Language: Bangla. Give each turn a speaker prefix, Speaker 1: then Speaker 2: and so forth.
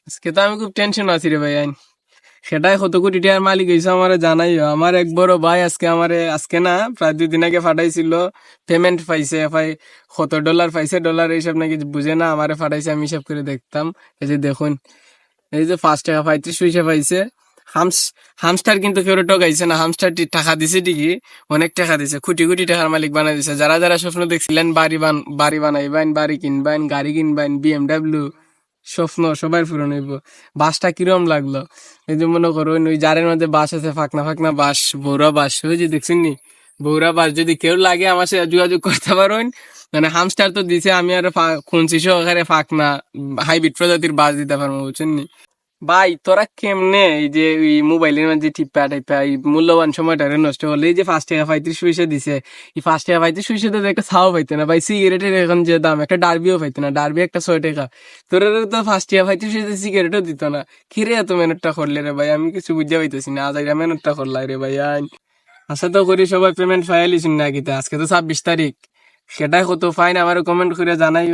Speaker 1: আজকে তো আমি খুব টেনশন আছি রে ভাই আইন। সেটাই কত কোটি টাকার মালিক হয়েছে আমার জানাইও। আমার এক বড় ভাই আজকে না প্রায় 2 দিন আগে ফাটাইছিল, পেমেন্ট পাইছে, কত ডলার পাইছে, ডলার এইসব নাকি বুঝে না, আমারে ফাটাইছে, আমি হিসাব করে দেখতাম। এই যে দেখুন, এই যে 5 টাকা 35 পয়সা পাইছে। হামস হামস্টার কিন্তু কেউ ঠকাইছে না, হামস্টারটি টাকা দিছে ঠিকই, অনেক টাকা দিছে, কোটি কোটি টাকার মালিক বানাই দিছে। যারা যারা স্বপ্ন দেখছিলেন বাড়ি বানাইবেন, বাড়ি কিনবেন, গাড়ি কিনবেন, বিএমডাব্লিউ, স্বপ্ন সবার পূরণ হইব। বাসটা কিরম লাগলো? এই যে মনে করুন ওই জারের মধ্যে বাস আছে, ফাঁকনা ফাঁকনা বাস, বৌরা বাস, ওই যে দেখছেন নি বৌরা বাস। যদি কেউ লাগে আমার সাথে যোগাযোগ করতে পারেন। মানে হামস্টার তো দিছে, আমি আর খুঁজছি সহকারে ফাঁকনা হাইব্রিড প্রজাতির বাস দিতে পারবো, বুঝছেন নি ভাই? তোরা কেমনে এই যে ওই মোবাইলের মধ্যে টিপা টাইপা এই মূল্যবান সময়টা নষ্ট করলে? এই যে 5 টাকা 35 পয়সা দিছে, এই 5 টাকা 35 পয়সা তো একটা ছাও পাইতে না ভাই। সিগারেটের এখন যে দাম, একটা ডার্বিও পাইতে না, ডার্বি একটা 6 টাকা। তোরা তো 5 টাকা 35 পয়সা সিগারেটও দিত না। কিরে এত মেহনতটা করলে রে ভাই? আমি কিছু বুঝতে পাইতেছি না, আজ এরা মেহনতটা করলাই রে ভাই আইন। আশা তো করি সবাই পেমেন্ট ফাইলিস না, কিতা আজকে তো 26 তারিখ। সেটাই কত ফাইন আমার কমেন্ট করে জানাই।